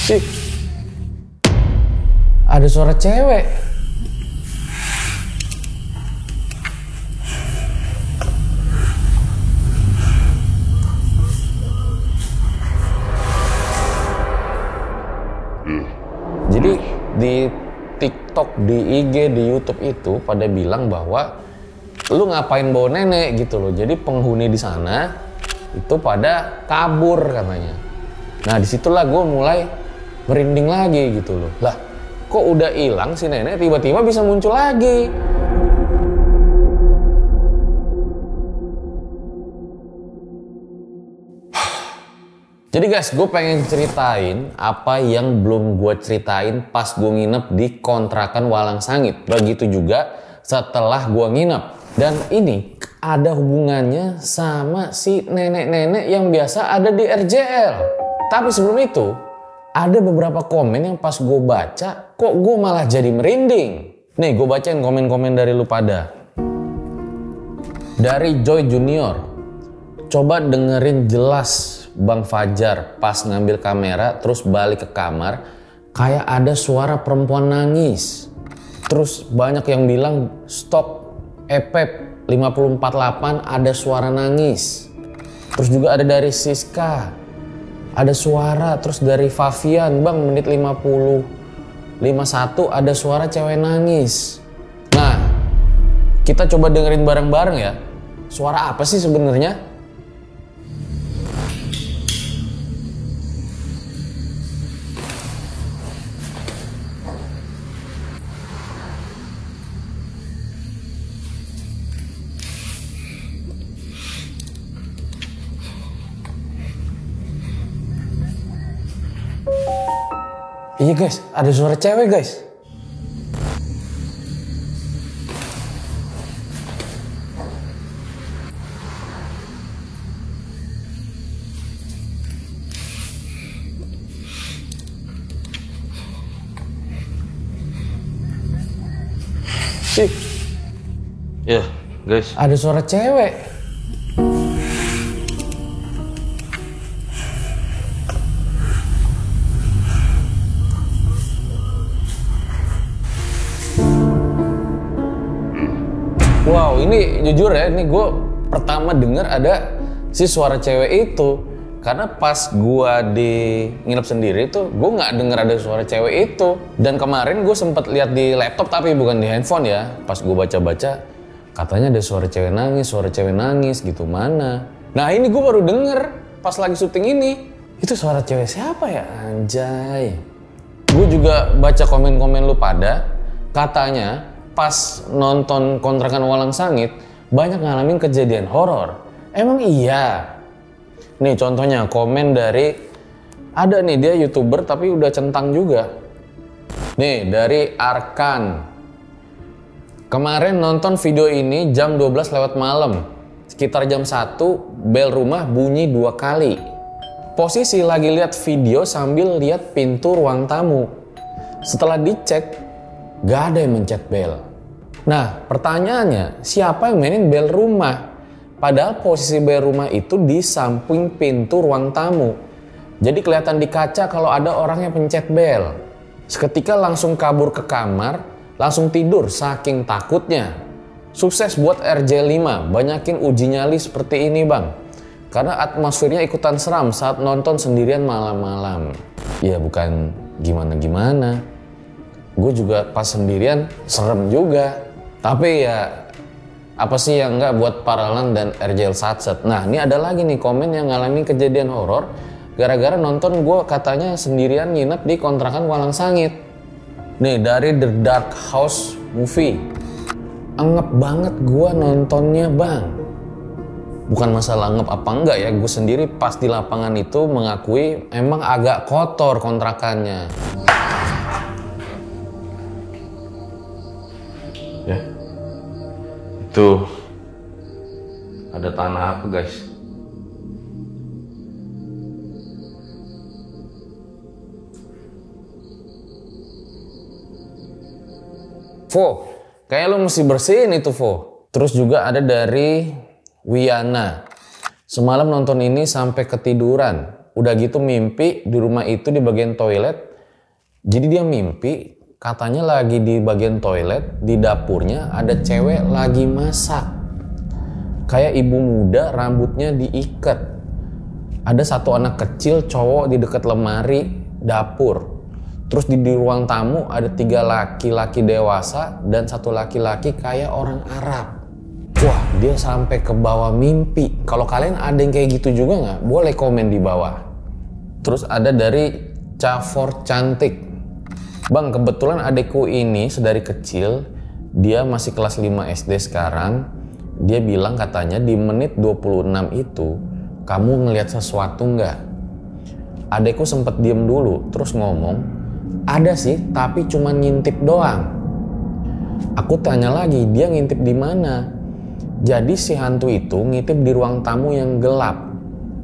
Ih, ada suara cewek. Jadi di TikTok, di IG, di YouTube itu pada bilang bahwa lu ngapain bawa nenek gitu loh. Jadi penghuni di sana itu pada kabur katanya. Nah disitulah gue mulai merinding lagi gitu loh. Lah kok udah hilang si nenek tiba-tiba bisa muncul lagi. Jadi guys, gue pengen ceritain apa yang belum gue ceritain pas gue nginep di kontrakan Walang Sangit. Begitu juga setelah gue nginep. Dan ini ada hubungannya sama si nenek-nenek yang biasa ada di RJL. Tapi sebelum itu, ada beberapa komen yang pas gue baca, kok gue malah jadi merinding. Nih, gue bacain komen-komen dari lu pada. Dari Joy Junior, coba dengerin jelas Bang Fajar pas ngambil kamera terus balik ke kamar, kayak ada suara perempuan nangis. Terus banyak yang bilang stop Epep 548 ada suara nangis. Terus juga ada dari Siska, ada suara. Terus dari Favian, Bang menit 51 ada suara cewek nangis. Nah, kita coba dengerin bareng-bareng ya. Suara apa sih sebenarnya? Iya guys, ada suara cewek guys. Ya guys, Ada suara cewek. Wow, ini jujur ya, ini gue pertama denger ada si suara cewek itu. Karena pas gue di nginep sendiri tuh, gue nggak denger ada suara cewek itu. Dan kemarin gue sempet lihat di laptop tapi bukan di handphone ya. Pas gue baca-baca, katanya ada suara cewek nangis gitu, mana. Nah ini gue baru denger pas lagi syuting ini. Itu suara cewek siapa ya? Anjay. Gue juga baca komen-komen lu pada, katanya pas nonton kontrakan Walang Sangit banyak ngalamin kejadian horor. Emang iya? Nih contohnya komen dari, ada nih dia YouTuber tapi udah centang juga. Nih dari Arkan. Kemarin nonton video ini jam 12 lewat malam. Sekitar jam 1 bel rumah bunyi 2 kali. Posisi lagi lihat video sambil lihat pintu ruang tamu. Setelah dicek, gak ada yang mencet bel. Nah pertanyaannya, siapa yang mainin bel rumah? Padahal posisi bel rumah itu di samping pintu ruang tamu. Jadi kelihatan di kaca kalau ada orang yang pencet bel. Seketika langsung kabur ke kamar, langsung tidur saking takutnya. Sukses buat RJ5, banyakin uji nyali seperti ini bang. Karena atmosfernya ikutan seram saat nonton sendirian malam-malam. Ya bukan gimana-gimana. Gue juga pas sendirian serem juga. Tapi ya apa sih yang enggak buat Paralan dan RJL Satset. Nah ini ada lagi nih komen yang ngalamin kejadian horor gara-gara nonton gue katanya sendirian nginep di kontrakan Walang Sangit. Nih dari The Dark House Movie. Engep banget gue nontonnya bang. Bukan masalah ngep apa enggak ya, gue sendiri pas di lapangan itu mengakui emang agak kotor kontrakannya. ya itu ada tanah apa guys? Vo, kayak lo mesti bersihin itu Vo. Terus juga ada dari Wiana. Semalam nonton ini sampai ketiduran. Udah gitu mimpi di rumah itu di bagian toilet. Jadi dia mimpi katanya lagi di bagian toilet, di dapurnya ada cewek lagi masak. Kayak ibu muda rambutnya diikat. Ada satu anak kecil cowok di dekat lemari dapur. Terus di ruang tamu ada 3 laki-laki dewasa dan 1 laki-laki kayak orang Arab. Wah, dia sampai ke bawah mimpi. Kalau kalian ada yang kayak gitu juga nggak? Boleh komen di bawah. Terus ada dari Cafor Cantik. Bang, kebetulan adekku ini sedari kecil, dia masih kelas 5 SD sekarang. Dia bilang katanya di menit 26 itu, kamu ngelihat sesuatu nggak? Adekku sempet diem dulu, terus ngomong, ada sih, tapi cuma ngintip doang. Aku tanya lagi, dia ngintip di mana? Jadi si hantu itu ngintip di ruang tamu yang gelap.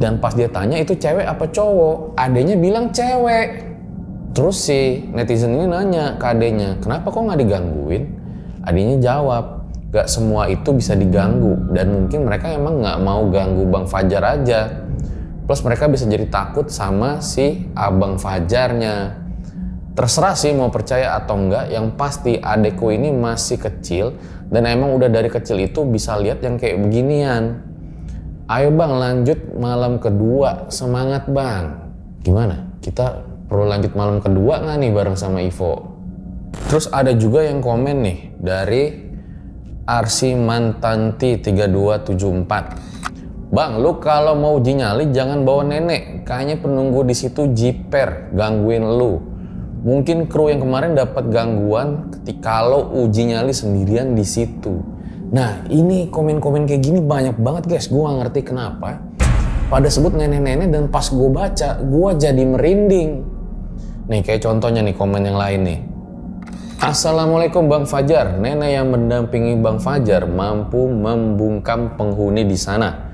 Dan pas dia tanya itu cewek apa cowok, adenya bilang cewek. Terus si netizen ini nanya ke adenya, kenapa kok nggak digangguin? Adenya jawab, gak semua itu bisa diganggu. Dan mungkin mereka emang nggak mau ganggu Bang Fajar aja. Plus mereka bisa jadi takut sama si Abang Fajarnya. Terserah sih mau percaya atau enggak, yang pasti adekku ini masih kecil dan emang udah dari kecil itu bisa lihat yang kayak beginian. Ayo bang, lanjut malam kedua, semangat bang. Gimana? Kita perlu lanjut malam kedua nggak nih bareng sama Ivo? Terus ada juga yang komen nih dari Arsi Mantanti 3274. Bang, lu kalau mau uji nyali jangan bawa nenek, kayaknya penunggu di situ jiper gangguin lu. Mungkin kru yang kemarin dapat gangguan ketika lo uji nyali sendirian di situ. Nah, ini komen-komen kayak gini banyak banget guys. Gue gak ngerti kenapa pada sebut nenek-nenek, dan pas gue baca, gue jadi merinding. Nih kayak contohnya nih komen yang lain nih. Assalamualaikum Bang Fajar. Nenek yang mendampingi Bang Fajar mampu membungkam penghuni di sana.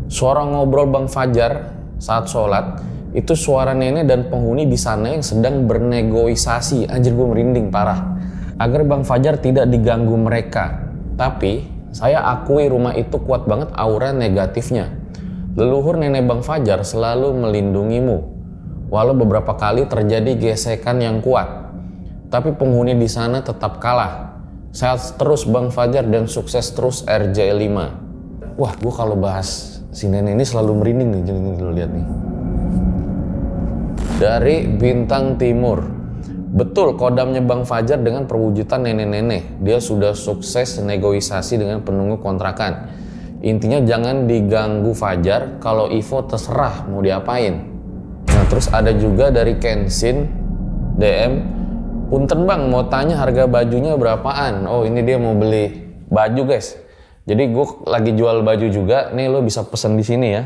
Suara ngobrol Bang Fajar saat sholat itu suara nenek dan penghuni di sana yang sedang bernegosiasi. Anjir, gue merinding parah. Agar Bang Fajar tidak diganggu mereka. Tapi saya akui rumah itu kuat banget aura negatifnya. Leluhur nenek Bang Fajar selalu melindungimu. Walau beberapa kali terjadi gesekan yang kuat. Tapi penghuni di sana tetap kalah. Sehat terus Bang Fajar dan sukses terus RJ5. Wah, gue kalau bahas si nenek ini selalu merinding nih. Jadi lu lihat nih. Dari Bintang Timur. Betul kodamnya Bang Fajar dengan perwujudan nenek-nenek. Dia sudah sukses negosiasi dengan penunggu kontrakan. Intinya jangan diganggu Fajar, kalau Ivo terserah mau diapain. Nah terus ada juga dari Kensin DM. Punten Bang, mau tanya harga bajunya berapaan? Oh ini dia mau beli baju guys. Jadi gue lagi jual baju juga. Nih lo bisa pesen di sini ya.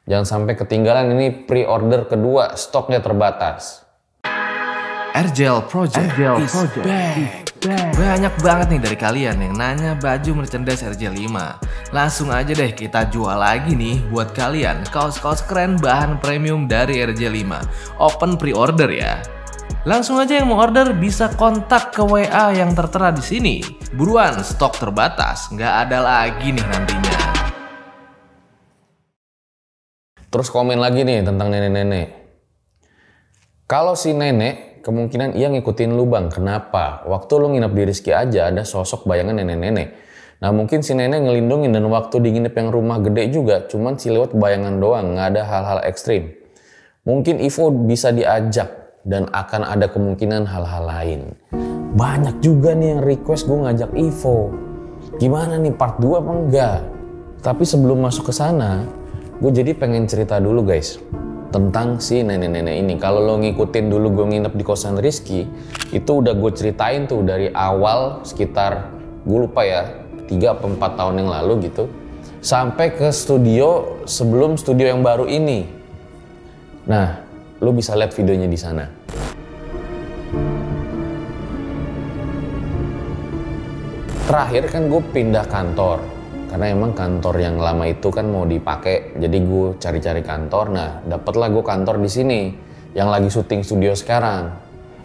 Jangan sampai ketinggalan, ini pre-order kedua, stoknya terbatas. RJL Project is back. Banyak banget nih dari kalian yang nanya baju merchandise RJ5. Langsung aja deh kita jual lagi nih buat kalian kaos-kaos keren bahan premium dari RJ5. Open pre-order ya. Langsung aja yang mau order bisa kontak ke WA yang tertera di sini. Buruan, stok terbatas, nggak ada lagi nih nantinya. Terus komen lagi nih tentang nenek-nenek. Kalau si nenek, kemungkinan ia ngikutin lu bang. Kenapa? Waktu lu nginep di Rizky aja ada sosok bayangan nenek-nenek. Nah mungkin si nenek ngelindungin, dan waktu di nginep yang rumah gede juga, cuman si lewat bayangan doang, nggak ada hal-hal ekstrim. Mungkin Ivo bisa diajak, dan akan ada kemungkinan hal-hal lain. Banyak juga nih yang request gue ngajak Ivo. Gimana nih, part 2 apa enggak? Tapi sebelum masuk ke sana, gue jadi pengen cerita dulu guys tentang si nenek-nenek ini. Kalau lo ngikutin dulu gue nginep di kosan Rizky, itu udah gue ceritain tuh dari awal sekitar, gue lupa ya, 3 atau 4 tahun yang lalu gitu, sampai ke studio sebelum studio yang baru ini. Nah, lo bisa lihat videonya di sana. Terakhir kan gue pindah kantor. Karena emang kantor yang lama itu kan mau dipakai, jadi gue cari-cari kantor. Nah, dapatlah gue kantor di sini yang lagi syuting studio sekarang.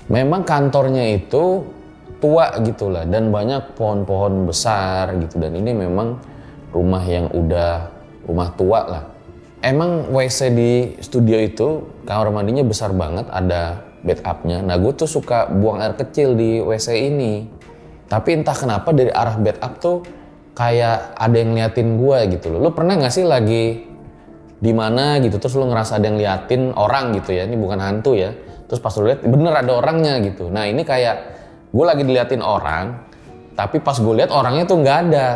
Memang kantornya itu tua gitulah, dan banyak pohon-pohon besar gitu. Dan ini memang rumah yang udah rumah tua lah. emang WC di studio itu kamar mandinya besar banget, ada bathtubnya. Nah gue tuh suka buang air kecil di WC ini. Tapi entah kenapa dari arah bathtub tuh kayak ada yang liatin gue gitu loh. Lu pernah gak sih lagi di mana gitu terus lu ngerasa ada yang liatin orang gitu ya, ini bukan hantu ya. Terus pas lu lihat bener ada orangnya gitu. Nah ini kayak gue lagi diliatin orang, tapi pas gue lihat orangnya tuh nggak ada.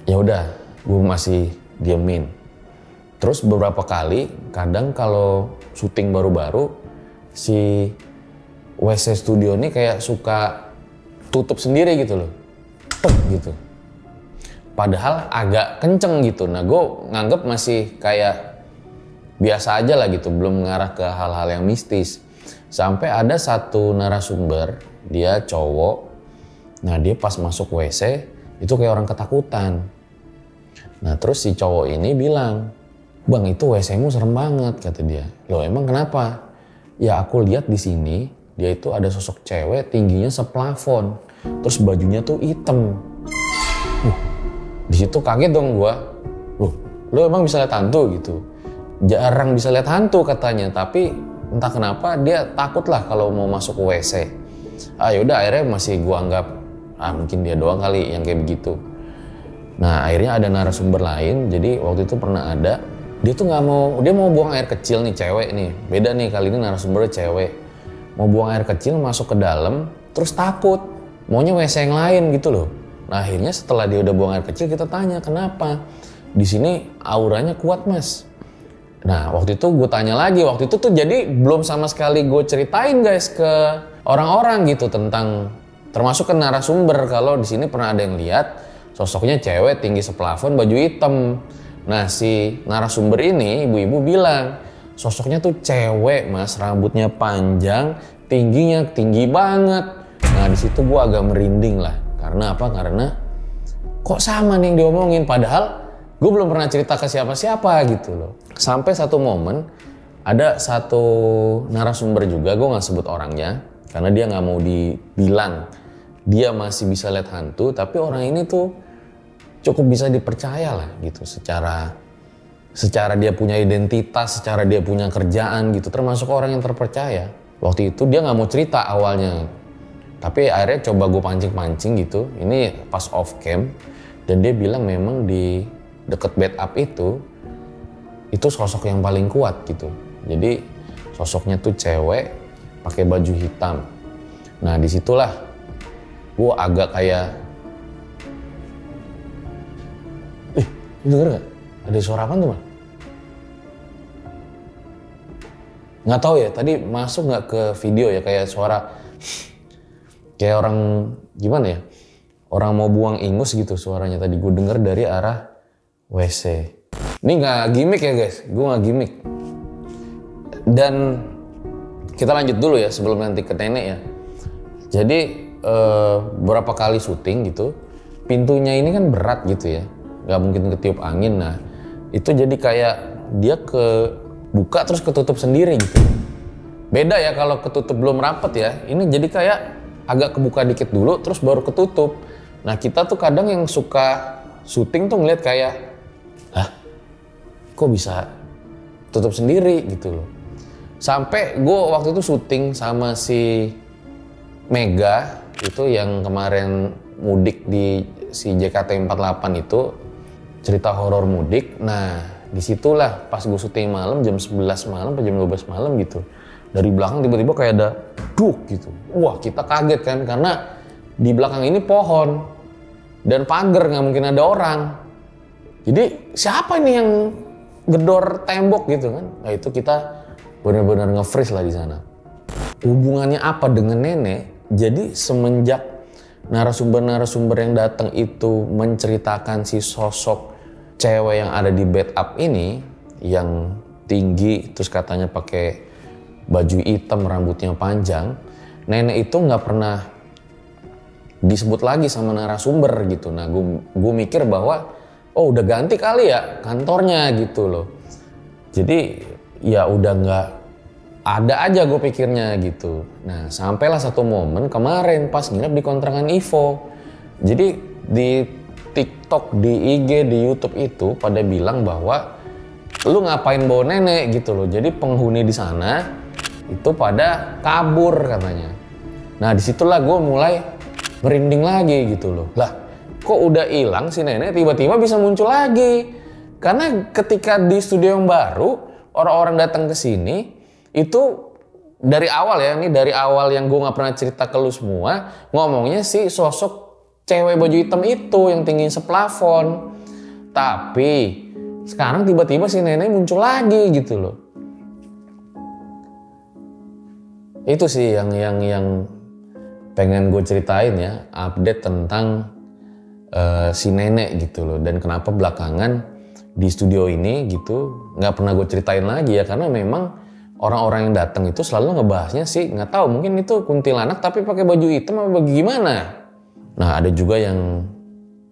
Ya udah, gue masih diemin. Terus beberapa kali, kadang kalau syuting baru-baru, si WC studio ini kayak suka tutup sendiri gitu loh. Tek gitu. Padahal agak kenceng gitu. Nah gue nganggep masih kayak biasa aja lah gitu, belum mengarah ke hal-hal yang mistis. Sampai ada satu narasumber, dia cowok. Nah dia pas masuk WC, itu kayak orang ketakutan. Nah terus si cowok ini bilang, "Bang, itu WC-mu serem banget," kata dia. "Loh emang kenapa?" "Ya aku lihat di sini, dia itu ada sosok cewek tingginya seplafon. Terus bajunya tuh hitam." Di situ kaget dong gua. "Loh, lu emang bisa lihat hantu gitu?" "Jarang bisa lihat hantu," katanya, tapi entah kenapa dia takut lah kalau mau masuk ke WC. Yaudah akhirnya masih gua anggap, mungkin dia doang kali yang kayak begitu. Nah akhirnya ada narasumber lain, jadi waktu itu pernah ada, dia tuh nggak mau, dia mau buang air kecil nih, cewek nih, beda nih kali ini narasumbernya cewek, mau buang air kecil masuk ke dalam, terus takut, maunya WC yang lain gitu loh. Nah akhirnya setelah dia udah buang air kecil kita tanya kenapa, di sini auranya kuat mas. Nah waktu itu gue tanya lagi, waktu itu tuh jadi belum sama sekali gue ceritain guys ke orang-orang gitu tentang, termasuk ke narasumber kalau di sini pernah ada yang lihat sosoknya cewek tinggi seplafon baju hitam. Nah si narasumber ini ibu-ibu bilang sosoknya tuh cewek mas, rambutnya panjang, tingginya tinggi banget. Nah di situ gue agak merinding lah, karena apa? Karena kok sama nih yang diomongin, padahal gue belum pernah cerita ke siapa-siapa gitu loh. Sampai satu momen ada satu narasumber juga, gue nggak sebut orangnya karena dia nggak mau dibilang dia masih bisa lihat hantu, tapi orang ini tuh cukup bisa dipercaya lah gitu, secara dia punya identitas, secara dia punya kerjaan gitu, termasuk orang yang terpercaya. Waktu itu dia nggak mau cerita awalnya, tapi akhirnya coba gue pancing-pancing gitu, ini pas off cam, dan dia bilang memang di deket bathtub itu sosok yang paling kuat gitu. Jadi sosoknya tuh cewek pakai baju hitam. Nah disitulah gue agak kayak, denger gak? Ada suara apa tuh man? Nggak tahu ya, tadi masuk nggak ke video ya, kayak suara kayak orang gimana ya? Orang mau buang ingus gitu suaranya tadi gue denger dari arah WC. Ini nggak gimmick ya guys, gue nggak gimmick. Dan kita lanjut dulu ya sebelum nanti ke nenek ya. Jadi beberapa kali syuting gitu, pintunya ini kan berat gitu ya, nggak mungkin ketiup angin. Nah itu jadi kayak dia kebuka terus ketutup sendiri gitu. Beda ya kalau ketutup belum rapet ya, ini jadi kayak agak kebuka dikit dulu terus baru ketutup. Nah kita tuh kadang yang suka syuting tuh ngeliat kayak, kok bisa tutup sendiri gitu loh. Sampai gue waktu itu syuting sama si Mega itu yang kemarin mudik di si JKT48 itu, cerita horor mudik. Nah disitulah pas gue syuting malam jam 11 malam atau jam 12 malam gitu, dari belakang tiba-tiba kayak ada duk gitu. Wah kita kaget kan, karena di belakang ini pohon dan pagar, nggak mungkin ada orang. Jadi siapa ini yang gedor tembok gitu kan? Nah itu kita benar-benar nge-freeze lah di sana. Hubungannya apa dengan nenek? Jadi semenjak narasumber-narasumber yang datang itu menceritakan si sosok cewek yang ada di bathtub ini, yang tinggi terus katanya pakai baju hitam, rambutnya panjang, nenek itu nggak pernah disebut lagi sama narasumber gitu. Nah gue mikir bahwa udah ganti kali ya kantornya gitu loh. Jadi ya udah nggak ada aja gue pikirnya gitu. Nah sampailah satu momen kemarin pas nginep di kontrakan Ivo. Jadi di TikTok, di IG, di YouTube itu pada bilang bahwa lu ngapain bawa nenek gitu loh. Jadi penghuni di sana itu pada kabur katanya. Nah disitulah gue mulai merinding lagi gitu loh. Lah kok udah hilang si nenek tiba-tiba bisa muncul lagi. Karena ketika di studio yang baru orang-orang datang ke sini itu dari awal ya, ini dari awal yang gue nggak pernah cerita ke lu semua, ngomongnya si sosok cewek baju hitam itu yang tinggi seplafon. Tapi sekarang tiba-tiba si nenek muncul lagi gitu loh. Itu sih yang pengen gue ceritain ya, update tentang si nenek gitu loh. Dan kenapa belakangan di studio ini gitu nggak pernah gue ceritain lagi ya, karena memang orang-orang yang datang itu selalu ngebahasnya sih, nggak tahu mungkin itu kuntilanak tapi pakai baju hitam apa bagaimana. Nah ada juga yang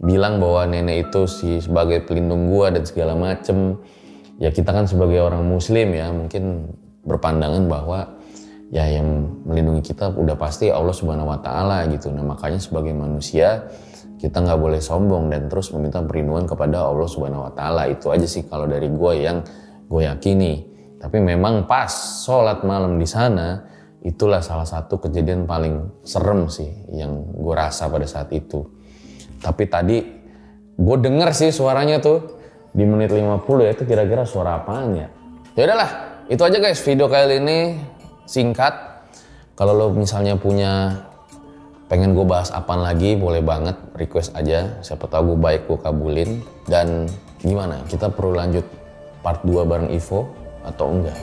bilang bahwa nenek itu sebagai pelindung gua dan segala macem. Ya kita kan sebagai orang muslim ya mungkin berpandangan bahwa ya yang melindungi kita udah pasti Allah Subhanahu Wa Taala gitu. Nah makanya sebagai manusia kita nggak boleh sombong dan terus meminta perlindungan kepada Allah Subhanahu Wa Taala. Itu aja sih kalau dari gua yang gue yakini. Tapi memang pas sholat malam di sana, itulah salah satu kejadian paling serem sih yang gue rasa pada saat itu. Tapi tadi gue denger sih suaranya tuh di menit 50 ya, itu kira-kira suara apaan ya? Ya udahlah, itu aja guys video kali ini singkat. Kalau lo misalnya punya pengen gue bahas apaan lagi, boleh banget request aja. Siapa tahu gue baik gue kabulin. Dan gimana? Kita perlu lanjut part 2 bareng Ivo atau enggak?